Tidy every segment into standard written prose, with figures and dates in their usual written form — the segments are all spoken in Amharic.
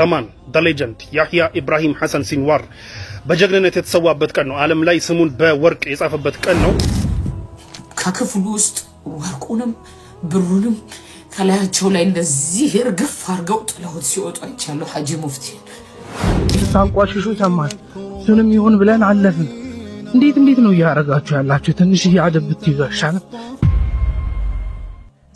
ዳማን the legend ያህያ ኢብራሂም ሐሰን ሲንዋር በጀግንነት የተሰዋበት ቀን ነው። ዓለም ላይ ስሙን በወርቅ የጻፈበት ቀን ነው። ከክፍሉ ውስጥ ወርቁንም ብሩንም ከላያቸው ላይ እንደዚህ እርግፍ አርገው ጥለውት ሲወጡ አይቻለሁ። ሐጂ ሙፍቲ ታንቋሽሹ ተማን እሱንም ይሁን ብለን አለፍን። እንዴት ነው ያረጋችሁ ያላችሁ? ትንሽ ያደብት ይዘሻል።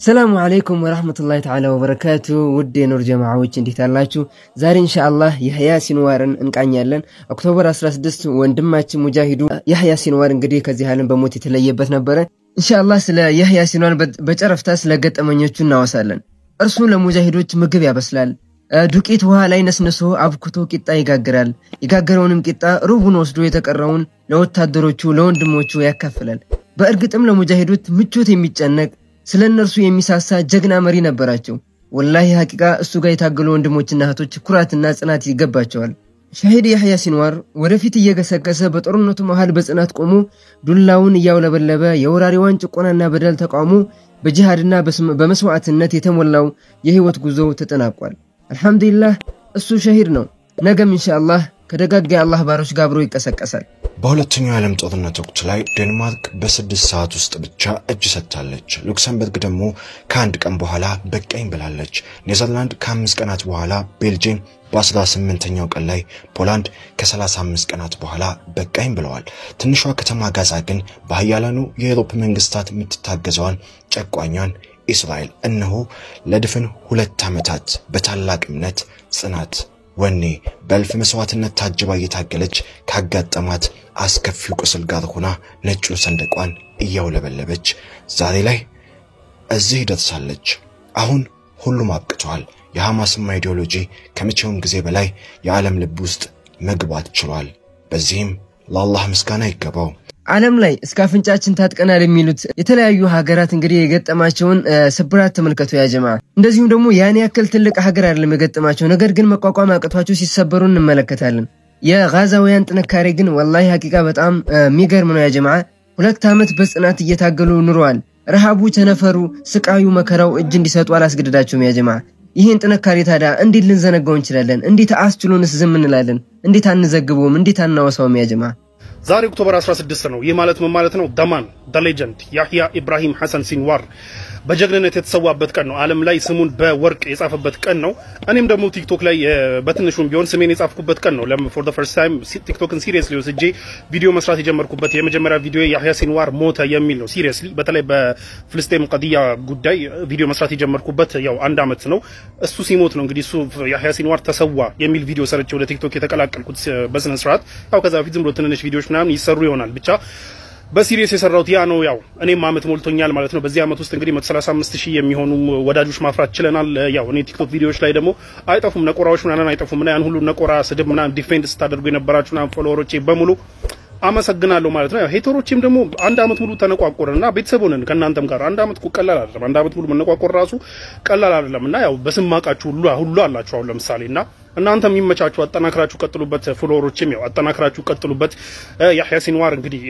السلام عليكم ورحمة الله تعالى وبركاته. ودي نور جماعوች እንዴት አላችሁ? ዛሬ ኢንሻአላህ ያህያ ሲንዋርን እንቃኛለን። ኦክቶበር 16 ወንድማችን ሙጃሂዱ ያህያ ሲንዋር እንግዲህ ከዚህ ዓለም በሞት የተለየበት ነበር። ኢንሻአላህ ስለ ያህያ ሲንዋር በጨረፍታ ስለገጠመኞቹ እናወሳለን። እርሱ ለሙጃሂዶች ምግብ ያበስላል። ዱቄት ውሃ ላይ ነስነሶ አብኩቶ ቂጣ ይጋግራል። ይጋገረውንም ቂጣ ሩቡን ወስዶ የተቀረውን ለወታደሮቹ ለወንድሞቹ ያካፍላል። በእርግጥም ለሙጃሂዶች ምቾት የሚጨነቅ ስለነርሱ የሚሳሳ ጀግና መሪ ነበራቸው። ወላሂ ሐቂቃ እሱ ጋር የታገሉ ወንድሞችና እህቶች ኩራትና ጽናት ይገባቸዋል። ሻሂድ ያህያ ሲንዋር ወደፊት እየገሰገሰ በጦርነቱ መሃል በጽናት ቆሞ ዱላውን ያውለበለበ የወራሪዋን ጭቆናና በደል ተቃውሞ በጂሃድና በመስዋዕትነት የተሞላው የህይወት ጉዞ ተጠናቋል። አልহামዱሊላህ እሱ ሻሂድ ነው። ነገም ኢንሻአላህ ከደጋጋ አላህ ባሮች ጋር አብሮ ይቀሰቀሳል። በሁለተኛው ዓለም ጦርነት ወቅት ላይ ዴንማርክ በ6 ሰዓት ውስጥ ብቻ እጅ ሰጥታለች። ሉክሰምበርግ ደግሞ ከአንድ ቀን በኋላ በቃኝ ብላለች። ኔዘርላንድ ከ5 ቀናት በኋላ፣ ቤልጂየም በ18ኛው ቀን ላይ፣ ፖላንድ ከ35 ቀናት በኋላ በቃኝ ብለዋል። ትንሿ ከተማ ጋዛ ግን በኃያላኑ የአውሮፓ መንግስታት የምትታገዘዋን ጨቋኛን እስራኤል እነሆ ለድፍን 2 ዓመታት በታላቅ እምነት ጽናት ወኔ በልፍ መስዋዕትነት ታጅባ እየታገለች ካጋጠማት አስከፊው ቁስል ጋር ሆና ነጩ ሰንደቋን እያውለበለበች ዛሬ ላይ እዚህ ደርሳለች። አሁን ሁሉም አብቅቷል። የሐማስም አይዲዮሎጂ ከመቼውም ጊዜ በላይ የዓለም ልብ ውስጥ መግባት ችሏል። በዚህም ለአላህ ምስጋና ይገባው። ዓለም ላይ እስከ አፍንጫችን ታጥቀናል የሚሉት የተለያዩ ሀገራት እንግዲህ የገጠማቸውን ስብራት ተመልከቱ ያ ጀማዓ። እንደዚሁም ደግሞ ያን ያክል ትልቅ ሀገር አይደለም የገጠማቸው፣ ነገር ግን መቋቋም አቅቷቸው ሲሰበሩ እንመለከታለን። የጋዛውያን ጥንካሬ ግን ወላሂ ሐቂቃ በጣም የሚገርም ነው ያ ጀማዓ። 2 ዓመት በጽናት እየታገሉ ኑረዋል። ረሃቡ፣ ቸነፈሩ፣ ስቃዩ፣ መከራው እጅ እንዲሰጡ አላስገደዳቸውም ያ ጀማዓ። ይሄን ጥንካሬ ታዲያ እንዴት ልንዘነጋው እንችላለን? እንዴት አስችሎንስ ዝም እንላለን? እንዴት አንዘግበውም? እንዴት አናወሳውም ያ ጀማዓ? ዛሬ ኦክቶበር 16 ነው። ይህ ማለት ምን ማለት ነው? ዳማን the legend ያህያ ኢብራሂም ሐሰን ሲንዋር በጀግንነት የተሰዋበት ቀን ነው። ዓለም ላይ ስሙን በወርቅ የጻፈበት ቀን ነው። እኔም ደግሞ ቲክቶክ ላይ በትንሹም ቢሆን ስሜን የጻፍኩበት ቀን ነው። for the first time ቲክቶክን ሲሪየስሊ ወስጄ ቪዲዮ መስራት የጀመርኩበት የመጀመሪያ ቪዲዮ ያህያ ሲንዋር ሞተ የሚል ነው። ሲሪየስሊ በተለይ በፍልስጤም ቀዲያ ጉዳይ ቪዲዮ መስራት የጀመርኩበት ያው 1 ዓመት ነው። እሱ ሲሞት ነው እንግዲህ እሱ ያህያ ሲንዋር ተሰዋ የሚል ቪዲዮ ሰርቼ ወደ ቲክቶክ የተቀላቀልኩት በስነ ስርዓት። ያው ከዛ በፊት ዝም ብሎ ትንሽ ቪዲዮዎች ምናምን ይሰሩ ይሆናል ብቻ በሲሪየስ የሰራውት ያ ነው። ያው እኔም አመት ሞልቶኛል ማለት ነው። በዚህ አመት ውስጥ እንግዲህ 135000 የሚሆኑ ወዳጆች ማፍራት ችለናል። ያው እኔ ቲክቶክ ቪዲዮዎች ላይ ደግሞ አይጠፉም ነቆራዎች ምናምን አይጠፉም እና ያን ሁሉ ነቆራ ስድብ ምናምን ዲፌንድ ስታደርጉ የነበራችሁና ፎሎወሮቼ በሙሉ አመሰግናለሁ ማለት ነው። ያው ሄተሮችም ደግሞ 1 ዓመት ሙሉ ተነቋቆረና ቤተሰብ ሆነን ከናንተም ጋር 1 ዓመት ቀላል አይደለም። 1 ዓመት ሙሉ መነቋቆር ራሱ ቀላል አይደለምና ያው በስማቃችሁ ሁሉ አላችሁ አሁን ለምሳሌና እናንተም ይመቻችሁ አጠናክራችሁ ቀጥሉበት። ፎሎወሮችም ያው አጠናክራችሁ ቀጥሉበት። ያህያ ሲንዋር እንግዲህ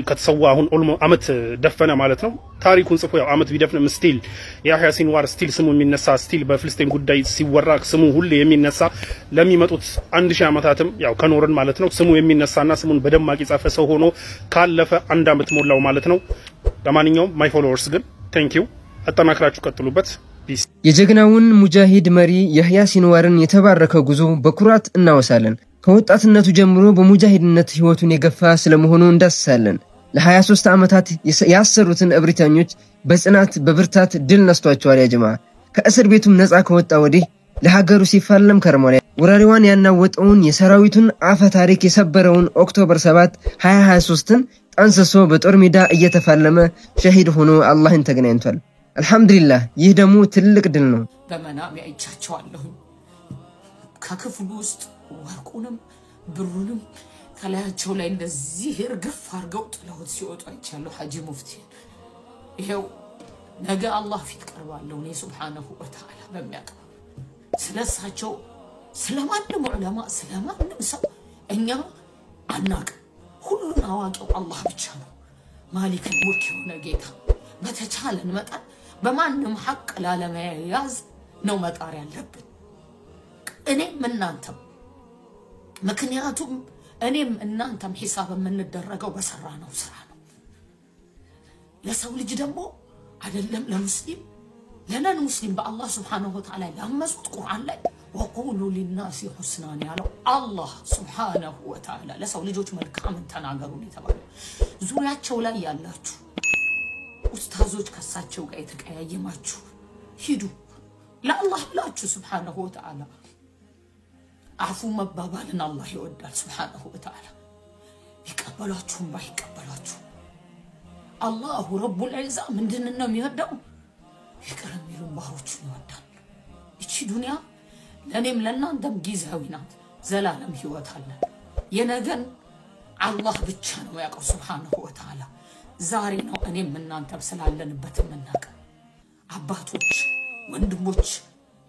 ከተሰዋ አሁን አመት ደፈነ ማለት ነው። ታሪኩን ጽፎ ያው አመት ቢደፍንም ስቲል ያህያ ሲንዋር ስቲል ስሙ የሚነሳ ስቲል በፍልስጤም ጉዳይ ሲወራ ስሙ ሁሌ የሚነሳ ለሚመጡት 1000 ዓመታትም ያው ከኖርን ማለት ነው ስሙ የሚነሳና ስሙን በደማቅ የጻፈ ሰው ሆኖ ካለፈ 1 ዓመት ሞላው ማለት ነው። ለማንኛውም ማይ ፎሎወርስ ግን ቴንክ ዩ አጠናክራችሁ ቀጥሉበት። የጀግናውን ሙጃሂድ መሪ ያህያ ሲንዋርን የተባረከ ጉዞ በኩራት እናወሳለን። ከወጣትነቱ ጀምሮ በሙጃሂድነት ህይወቱን የገፋ ስለመሆኑ እንዳስሳለን። ለ23 ዓመታት ያሰሩትን እብሪተኞች በጽናት በብርታት ድል ነስቷቸዋል ያ ጀማዓ። ከእስር ቤቱም ነፃ ከወጣ ወዲህ ለሀገሩ ሲፋለም ከርሟል። ወራሪዋን ያናወጠውን የሰራዊቱን አፈ ታሪክ የሰበረውን ኦክቶበር 7 2023ን ጠንስሶ በጦር ሜዳ እየተፋለመ ሸሂድ ሆኖ አላህን ተገናኝቷል። አልহামዱሊላህ ይህ ደግሞ ትልቅ ድል ነው። በመናም ያይቻቸዋለሁ ከክፍሉ ውስጥ ወርቁንም ብሩንም ከላያቸው ላይ እንደዚህ እርግፍ አርገው ጥለውት ሲወጡ አይቻለሁ። ሐጂ ሙፍቲ ይሄው ነገ አላህ ፊት ቀርባለሁ እኔ ሱብሃነሁ ወተዓላ በሚያቀርብ ስለሳቸው ስለማንም ዑለማ ስለማንም ሰው እኛ አናቅ። ሁሉን አዋቂው አላህ ብቻ ነው። ማሊክ ሙልክ የሆነ ጌታ በተቻለን መጠን በማንም ሐቅ ላለመያዝ ነው መጣር ያለብን። እኔም እናንተም ምክንያቱም እኔም እናንተም ሒሳብ የምንደረገው በሰራነው ስራ ነው ለሰው ልጅ ደግሞ አይደለም ለሙስሊም ለነን ሙስሊም በአላህ Subhanahu Wa Ta'ala ያመጹት ቁርአን ላይ وقولوا للناس حسنا ያለው አላህ Subhanahu Wa Ta'ala ለሰው ልጆች መልካምን ተናገሩ ይተባሉ ዙሪያቸው ላይ ያላችሁ ኡስታዞች ከሳቸው ጋር የተቀያየማችሁ ሂዱ ለአላህ ብላችሁ Subhanahu Wa Ta'ala አፉ መባባልን አላህ ይወዳል Subhanahu Wa Ta'ala ይቀበላችሁም ባይቀበላችሁ አላሁ ረቡል ዒዛ ምንድነው የሚወደው ይቅር የሚሉን ባሮቹን ይወዳል እቺ ዱንያ ለኔም ለናንተም ጊዜያዊ ናት ዘላለም ህይወት አለ የነገን አላህ ብቻ ነው ያውቀው Subhanahu Wa Ta'ala ዛሬ ነው እኔም እናንተም ስላለንበት መናቀ አባቶች ወንድሞች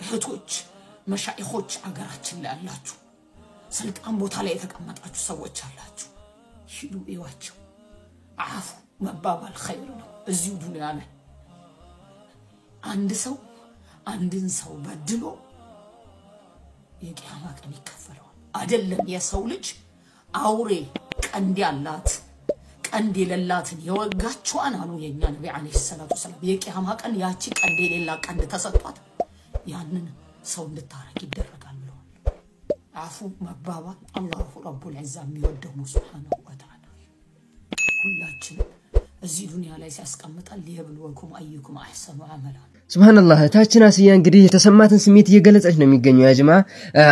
እህቶች መሻይኾች አገራችን ላይ አላችሁ ስልጣን ቦታ ላይ የተቀመጣችሁ ሰዎች አላችሁ ሂዱ ይዋቸው አፉ መባባል ኸይር ነው እዚሁ ዱንያ ላይ አንድ ሰው አንድን ሰው በድሎ የቂያማ ቀን ይከፈለው አይደለም የሰው ልጅ አውሬ ቀንድ ያላት ቀንድ የሌላትን የወጋቸዋን አሉ የኛ ነብይ አለይሂ ሰላቱ ሰላም የቂያማ ቀን ያቺ ቀንድ የሌላ ቀንድ ተሰጥቷት ያንን ሰው እንድታረግ ይደረጋል ብለው አፉ መባባል አላሁ ረቡል ዒዛ የሚወደው Subhanahu Wa Ta'ala ሁላችን እዚህ ዱንያ ላይ ሲያስቀምጣል ሊብሉወኩም አዩኩም አህሰኑ አመላ ሱብሃንአላህ ታችና ሲያ እንግዲህ የተሰማትን ስሜት እየገለጸች ነው የሚገኘው ያ ጀማዓ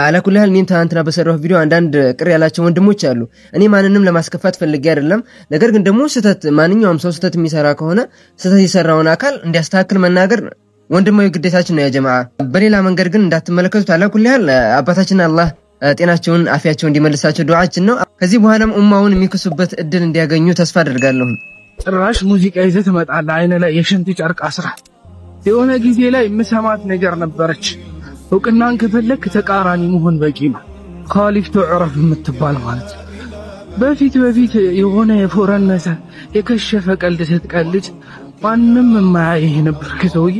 አላኩልሃል እኔም ታንትና በሰራው ቪዲዮ አንዳንድ ቅር ያላቸው ወንድሞች አሉ እኔ ማንንም ለማስከፋት ፈልጌ አይደለም ነገር ግን ደግሞ ስተት ማንኛውም ሰው ስተት የሚሰራ ከሆነ ስተት የሰራውን አካል እንዲያስተካክል መናገር ወንድማዊ ግዴታችን ነው ያ ጀማዓ በሌላ መንገድ ግን እንዳትመለከቱት አላኩልሃል አባታችን አላህ ጤናቸውን አፊያቸውን እንዲመልሳቸው ዱዓችን ነው ከዚህ በኋላም ኡማውን የሚከሱበት እድል እንዲያገኙ ተስፋ አደርጋለሁ ጭራሽ ሙዚቃ ይዘህ ትመጣለህ አይነ ላይ የሽንት ጨርቅ አስራ የሆነ ጊዜ ላይ መሰማት ነገር ነበረች ወቅናን ከፈለክ ተቃራኒ መሆን በቂ ነው ኻሊፍ ተዕረፍ የምትባል ማለት በፊት የሆነ የፎረነሰ የከሸፈ ቀልድ ስትቀልድ ማንንም የማያይህ ነበር ከሰውዬ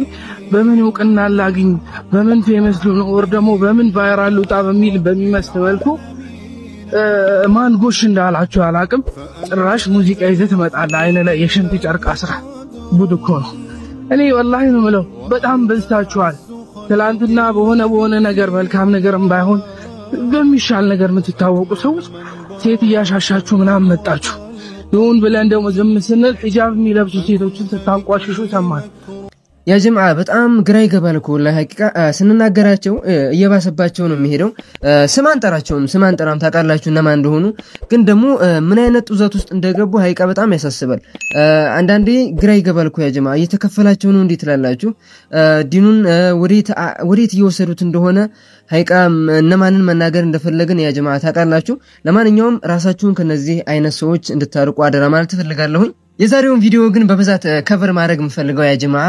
በምን ወቅና ላግኝ በምን ፌመስ ነው ወር ደግሞ በምን ቫይራል ወጣ በሚመስል መልኩ ማን ጎሽ እንዳላችሁ አላቅም ጭራሽ ሙዚቃ ይዘህ ትመጣለህ አይነ ላይ የሽንት ጨርቅ አስራ ጉድ እኮ ነው እኔ ወላሂ ነው የምለው በጣም በዝታችኋል ትላንትና በሆነ ነገር መልካም ነገርም ባይሆን በሚሻል ነገር የምትታወቁ ሰዎች ሴት ያሻሻችሁ ምናምን መጣችሁ ይሁን ብለን ደግሞ ዝም ስንል ሒጃብ የሚለብሱ ሴቶችን ተታንቋሽሹ ሰማን ያ ጀማዓ በጣም ግራ ይገባል እኮ ወላሂ ሐቂቃ ስንናገራቸው እየባሰባቸው ነው የሚሄደው ስም አንጠራም ታውቃላችሁ እነማን እንደሆኑ ግን ደግሞ ምን አይነት ጡዘት ውስጥ እንደገቡ ሐቂቃ በጣም ያሳስባል አንዳንዴ ግራ ይገባል እኮ ያ ጀማዓ እየተከፈላቸው ነው እንዴ ትላላችሁ ዲኑን ወዴት እየወሰዱት እንደሆነ ሐቂቃ እነማንን መናገር እንደፈለግን ያ ጀማዓ ታውቃላችሁ ለማንኛውም ራሳችሁን ከነዚህ አይነት ሰዎች እንድታርቁ አደራ ማለት ፈልጋለሁ የዛሬውን ቪዲዮ ግን በብዛት ከቨር ማድረግ የምፈልገው ያ ጀማዓ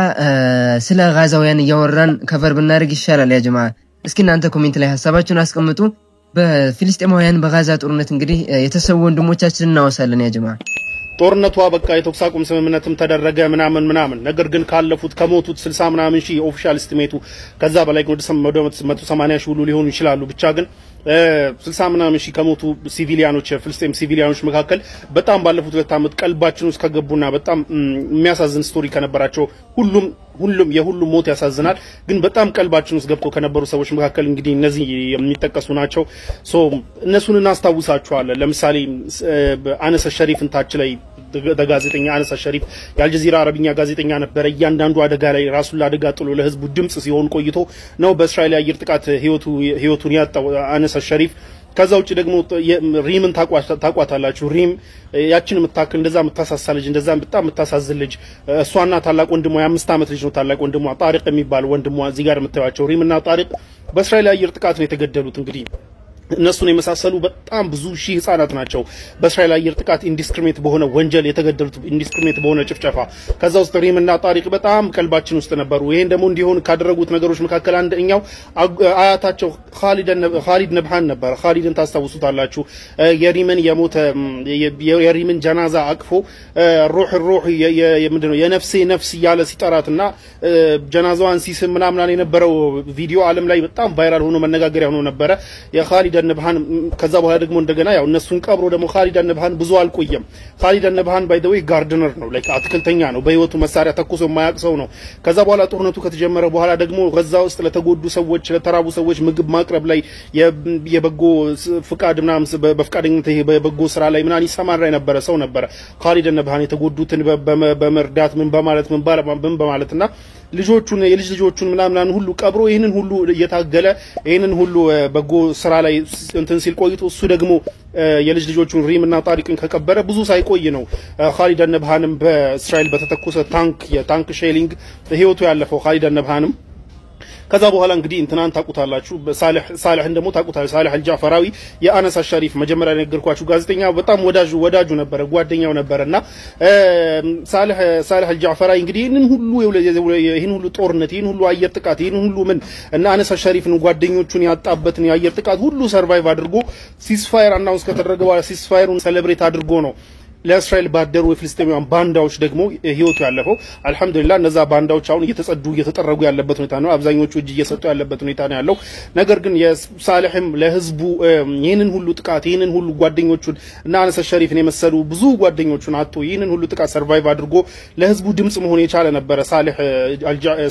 ስለ ጋዛውያን ያወራን ከቨር ብናደርግ ይሻላል ያ ጀማዓ እስኪ እናንተ ኮሜንት ላይ ሐሳባችሁን አስቀምጡ በፊልስጤማውያን በጋዛ ጦርነት እንግዲህ የተሰው ወንድሞቻችንን እናወሳለን ያ ጀማዓ ጦርነቱ በቃ የተኩስ አቁም ስምምነትም ተደረገ ምናምን ነገር ግን ካለፉት ከሞቱት 60 ምናምን ሺህ ኦፊሻል ኤስቲሜቱ ከዛ በላይ ወደ 180 ሺህ ሁሉ ሊሆኑ ይችላሉ ብቻ ግን 60 ምናምን ሺህ ከሞቱ ሲቪሊያኖች ፍልስጤም ሲቪሊያኖች መካከል በጣም ባለፉት 2 አመት ቀልባችን ውስጥ ከገቡና በጣም የሚያሳዝን ስቶሪ ከነበራቸው ሁሉም ሞት ያሳዝናል ግን በጣም ቀልባችን ውስጥ ገብቶ ከነበሩ ሰዎች መካከል እንግዲህ እነዚህ የሚጠቀሱ ናቸው ሶ እነሱን እናስታውሳቸዋለን ለምሳሌ አነስ ሸሪፍን ታች ላይ ጋዜጠኛ አነስ ሸሪፍ የአልጀዚራ አረብኛ ጋዜጠኛ ነበር እያንዳንዱ አደጋ ላይ ራሱን ለአደጋ ጥሎ ለህዝቡ ድምጽ ሲሆን ቆይቶ ነው በእስራኤል አየር ጥቃት ህይወቱን ያጣው አነስ ሸሪፍ ከዛው ውጪ ደግሞ ሪምን ታቋታላችሁ ሪም ያችን መታከል እንደዛ መታሳሳለች እንደዛ በጣም መታሳዝልጅ እሷና ታላቅ ወንድሟ የ5 አመት ልጅ ነው ታላቅ ወንድሟ ጣሪቅ የሚባል ወንድሟ እዚህ ጋር መታያቸው ሪምና ጣሪቅ በእስራኤል አየር ጥቃት ነው የተገደሉት እንግዲህ እነሱን የመሳሰሉ በጣም ብዙ ሺህ ህፃናት ናቸው በእስራኤል አየር ጥቃት ኢንዲስክሪሚኔት በሆነ ወንጀል የተገደሉት ኢንዲስክሪሚኔት በሆነ ጭፍጨፋ ከዛ ውስጥ ሪምና ጣሪቅ በጣም ቀልባችን ውስጥ ነበሩ ይሄን ደግሞ እንዲሆን ካደረጉት ነገሮች መካከል አንደኛው አያታቸው ኻሊድ ነብሃን ነበር ኻሊድን ታስታውሱታላችሁ የሪምን የሞተ የሪምን ጀናዛ አቅፎ ሩህ ምንድነው የነፍስ ያለ ሲጠራትና ጀናዛዋን ሲስም ምናምን የነበረው ቪዲዮ ዓለም ላይ በጣም ቫይራል ሆኖ መነጋገሪያ ሆኖ ነበር የኻሊድ ነብሃን ከዛ በኋላ ደግሞ እንደገና ያው እነሱን ቀብሮ ደግሞ ኻሊድ ነብሃን ብዙ አልቆየም ኻሊድ ነብሃን ባይ ዘ ዌይ ጋርደነር ነው ላይክ አትክልተኛ ነው በህይወቱ መሳሪያ ተኩሶ የማያውቅ ሰው ነው ከዛ በኋላ ጦርነቱ ከተጀመረ በኋላ ደግሞ ገዛ ውስጥ ለተጎዱ ሰዎች ለተራቡ ሰዎች ምግብ ማቅረብ ላይ የበጎ ፍቃድ ምናምን በፍቃደኝነት በበጎ ስራ ላይ ምናምን ይሰማራ የነበረ ሰው ነበር ኻሊድ ነብሃን የተጎዱትን በመርዳት ምን በማለትና የልጅ ልጆቹን ምናምን ሁሉ ቀብሮ ይሄንን ሁሉ እየታገለ ይሄንን ሁሉ በጎ ስራ ላይ እንትን ሲል ቆይቶ እሱ ደግሞ የልጅ ልጆቹን ሪምና ጣሪቅን ከቀበረ ብዙ ሳይቆይ ነው ኻሊድ ነብሃንም በእስራኤል በተተኮሰ የታንክ ሼሊንግ ህይወቱ ያለፈው ኻሊድ ነብሃንም ከዛ በኋላ እንግዲህ እንትናን ታቁታላችሁ ሳልህን ደግሞ ታቁታላችሁ ሳልህ አልጃፈራዊ የአነስ አሸሪፍ መጀመሪያ ነገርኳችሁ ጋዜጠኛ በጣም ወዳጁ ነበር ጓደኛው ነበርና ሳልህ አልጃፈራዊ እንግዲህ ይሄን ሁሉ ጦርነት ይሄን ሁሉ አየር ጥቃት ይሄን ሁሉ ምን እና አነስ አሸሪፍን ጓደኞቹን ያጣበትን የአየር ጥቃት ሁሉ ሰርቫይቭ አድርጎ ሲስፋየር አናውንስ ከተደረገ በኋላ ሲስፋየሩን ሴሌብሬት አድርጎ ነው ለእስራኤል ባደሩ የፍልስጤማውያን ባንዳዎች ደግሞ ህይወቱ ያለፈው አልহামዱሊላህ እነዛ ባንዳዎች አሁን እየተጠረጉ ያለበት ሁኔታ ነው አብዛኞቹ እጅ እየሰጡ ያለበት ሁኔታ ነው ያለው ነገር ግን የሳልህም ለህዝቡ ይሄንን ሁሉ ጥቃት ይሄንን ሁሉ ጓደኞቹን እና አነስ ሸሪፍን የመሰሉ ብዙ ጓደኞቹን አጥቶ ይሄንን ሁሉ ጥቃት ሰርቫይቭ አድርጎ ለህዝቡ ድምጽ መሆን የቻለ ነበር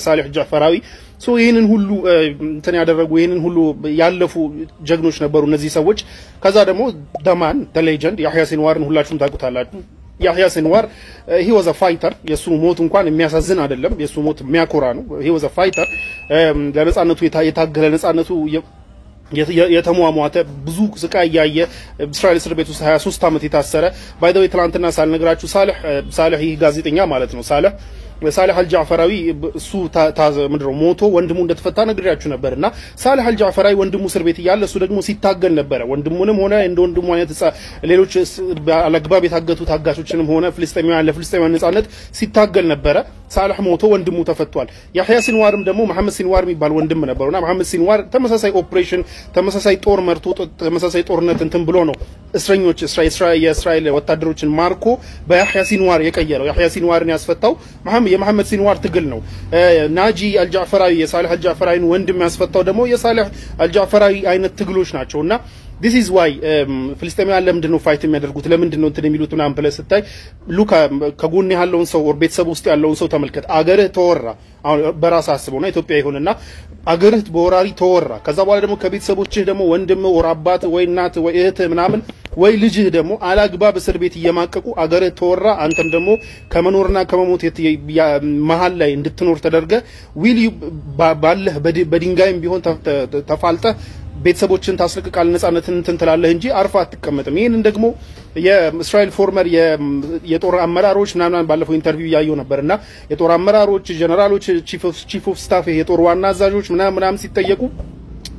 ሳልህ ጃፈራዊ ሶ ይሄንን ሁሉ እንትን ያደረጉ ይሄንን ሁሉ ያለፉ ጀግኖች ነበሩ እነዚህ ሰዎች ከዛ ደግሞ ደማን ሌጀንድ ያህያ ሲንዋርን ሁላችሁም ታውቁታላችሁ ያህያ ሲንዋር he was a fighter የሱ ሞት እንኳን የሚያሳዝን አይደለም የሱ ሞት የሚያኮራ ነው he was a fighter ለነጻነቱ የታገለ ነጻነቱ የተሟሟተ ብዙ ስቃይ ያየ እስራኤል እስር ቤት ውስጥ 23 አመት የታሰረ ባይ ዘ ዌይ ትላንትና ሳልነግራችሁ ሳልህ ጋዜጠኛ ማለት ነው ሳልህ አልጃፈራዊ እሱ ምንድነው ሞቶ ወንድሙ እንደተፈታ ነግሬያችሁ ነበርና ሳልህ አልጃፈራዊ ወንድሙ እስር ቤት ያለ እሱ ደግሞ ሲታገል ነበር ወንድሙንም ሆነ እንደ ወንድሙ አይነት ሌሎች አለግባብ የታገቱ ታጋቾችንም ሆነ ለፍልስጤማውያን ነጻነት ሲታገል ነበር ሳልህ ሞቶ ወንድሙ ተፈቷል ያህያ ሲንዋርም ደግሞ መሐመድ ሲንዋር የሚባል ወንድም ነበርና መሐመድ ሲንዋር ተመሳሳይ ኦፕሬሽን ተመሳሳይ ጦር መርቶ ተመሳሳይ ጦርነት እንትን ብሎ ነው እስረኞች የእስራኤል ወታደሮችን ማርኮ በያህያ ሲንዋር የቀየረው ያህያ ሲንዋርን ያስፈታው የመሐመድ ሲንዋር ትግል ነው ናጂ አልጃፈራዊ የሳልህ አልጃፈራዊን ወንድም ያስፈታው ደግሞ የሳልህ አልጃፈራዊ አይነት ትግሎች ናቸውና this is why ፍልስጤማውያን ለምንድነው ፋይት የሚያደርጉት ለምንድነው እንትን የሚሉት ምናምን ብለህ ስታይ ሉካ ከጎን ያለውን ሰው ወር ቤተሰብ ውስጥ ያለውን ሰው ተመልከት አገርህ ተወራ አሁን በራስ አስበውና ኢትዮጵያ ይሆንና አገርህ በወራሪ ተወራ ከዛ በኋላ ደግሞ ከቤተሰቦችህ ደግሞ ወንድም ወር አባት ወይ እናት ወይ እህት ምናምን ወይ ልጅህ ደግሞ አላግባብ እስር ቤት እየማቀቁ አገርህ ተወራ አንተም ደግሞ ከመኖርና ከመሞት መሃል ላይ እንድትኖር ተደርገ ዊል ባለህ በድንጋይም ቢሆን ተፋልጠ ቤተሰቦችን ታስለቅቃል ነጻነትን እንትን ትላለህ እንጂ አርፋ አትቀመጥም ይሄንን ደግሞ የእስራኤል ፎርመር የጦር አመራሮች ምናምን ባለፈው ኢንተርቪው ያየው ነበርና የጦር አመራሮች ጀነራሎች ቺፍ ኦፍ ስታፍ የጦር ዋና አዛዦች ምናምን ሲጠየቁ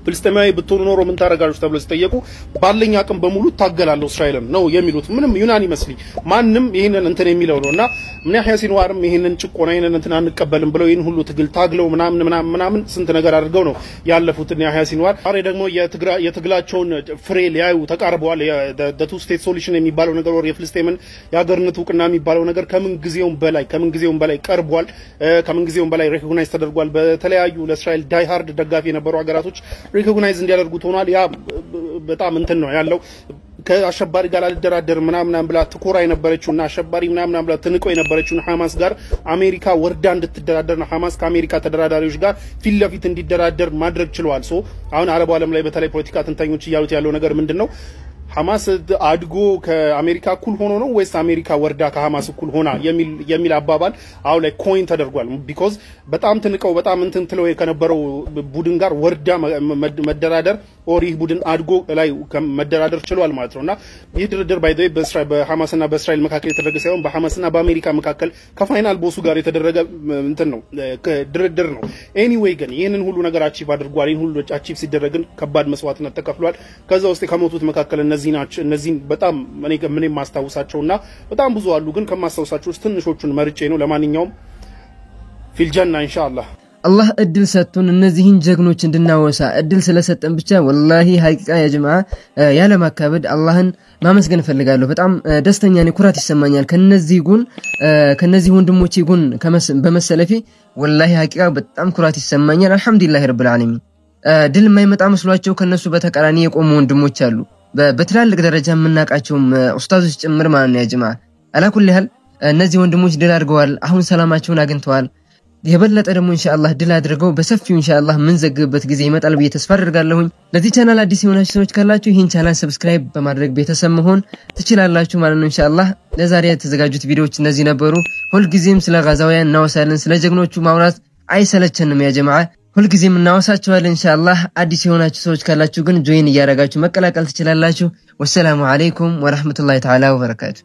ፍልስጤማዊ ብትሆኑ ኖሮ ምን ታረጋችሁ ተብሎ ሲጠየቁ ባለኛ አቅም በሙሉ ታገላለሁ እስራኤልን ነው የሚሉት ምንም ዩናኒ መስሊ ማንንም ይሄንን እንትን የሚለው ነውና ምን ያህያ ሲንዋርም ይሄንን ጭቆና ይሄንን እንትን አንቀበልም ብለው ይሄን ሁሉ ትግል ታግለው ምናምን ስንት ነገር አድርገው ነው ያለፉትና ያህያ ሲንዋር ዛሬ ደግሞ የትግላቸውን ፍሬ ሊያዩ ተቃርበዋል the two state solution የሚባለው ነገር ወር የፍልስጤምን ያገርነት ውቅና የሚባለው ነገር ከምን ጊዜውም በላይ ቀርቧል ከምን ጊዜውም በላይ ሪኮግናይዝ ተደርጓል በተለያዩ ለእስራኤል ዳይ ሃርድ ደጋፊ የነበሩ ሀገራቶች ሪኮግናይዝ እንዲያደርጉት ሆኗል ያ በጣም እንትን ነው ያለው ከአሸባሪ ጋር አልደራደር ምናምን ብላ ትኮራ የነበረችውና አሸባሪ ምናምን ብላ ትንቆ የነበረችው ሐማስ ጋር አሜሪካ ወርዳ እንድትደራደርና ሐማስ ከአሜሪካ ተደራዳሪዎች ጋር ፊት ለፊት እንዲደራደር ማድረግ ችሏል ሶ አሁን አረብ ዓለም ላይ በተለይ ፖለቲካ ተንታኞች ያሉት ያለው ነገር ምንድነው ሐማስ አድጎ ከአሜሪካ እኩል ሆኖ ነው ወይስ አሜሪካ ወርዳ ከሐማስ እኩል ሆና የሚል አባባል አው ላይ ኮይን ተደርጓል ቢኮዝ በጣም ትንቀው በጣም እንትን ትለው ከነበረው ቡድን ጋር ወርዳ መደራደር ኦር ይህ ቡድን አድጎ ላይ መደራደር ችሏል ማለት ነውና ይህ ድርድር ባይ ዘ ወይ በሐማስና በእስራኤል መካከል የተደረገ ሳይሆን በሐማስና በአሜሪካ መካከል ከፋይናል ቦሱ ጋር የተደረገ እንትን ነው ድርድር ነው። ኤኒዌይ ግን ይሄንን ሁሉ ነገር አቺቭ አድርጓል። ይሄን ሁሉ አቺቭ ሲደረግን ከባድ መስዋዕትነት ተከፍሏል። ከዛ ውስጥ ከሞቱት መካከል እነዚህን በጣም እኔ ማስታውሳቸውና በጣም ብዙ አሉ፣ ግን ከማስታውሳቸው ውስጥ ትንሾቹን መርጬ ነው። ለማንኛውም ፊልጀና ኢንሻአላህ አላህ እድል ሰጥቶን እነዚህን ጀግኖች እንድናወሳ እድል ስለሰጠን ብቻ ወላሂ ሐቂቃ ያ ጀማዓ ያለ ማካበድ አላህን ማመስገን ፈልጋለሁ። በጣም ደስተኛ ነኝ፣ ኩራት ይሰማኛል ከነዚህ ወንድሞቼ ጎን በመሰለፊ ወላሂ ሐቂቃ በጣም ኩራት ይሰማኛል። አልহামዱሊላህ ረብል ዓለሚን። ድል የማይመጣ መስሏቸው ከነሱ በተቃራኒ የቆሙ ወንድሞች አሉ፣ በትላልቅ ደረጃ የምናቃቸው ኡስታዞች ጭምር ማለት ነው። ያ ጀማዓ አላኩል ያህል እነዚህ ወንድሞች ድል አድርገዋል፣ አሁን ሰላማቸውን አግኝተዋል። የበለጠ ደግሞ ኢንሻአላህ ድል አድርገው በሰፊው ኢንሻአላህ ምን ዘግብበት ጊዜ ይመጣል ብዬ ተስፋ አደርጋለሁ። ለዚህ ቻናል አዲስ የሆናችሁ ሰዎች ካላችሁ ይሄን ቻናል ሰብስክራይብ በማድረግ ቤተሰብ መሆን ትችላላችሁ ማለት ነው። ኢንሻአላህ ለዛሬ የተዘጋጁት ቪዲዮዎች እነዚህ ነበሩ። ሁልጊዜም ስለ ጋዛውያን እናወሳለን፣ ስለ ጀግኖቹ ማውራት አይሰለቸንም ያ ጀማዓ፣ ሁልጊዜም እናወሳቸዋለን ኢንሻአላህ። አዲስ የሆናችሁ ሰዎች ካላችሁ ግን ጆይን እያደረጋችሁ መቀላቀል ትችላላችሁ። ወሰላሙ አለይኩም ወራህመቱላሂ ተዓላ ወበረካቱ።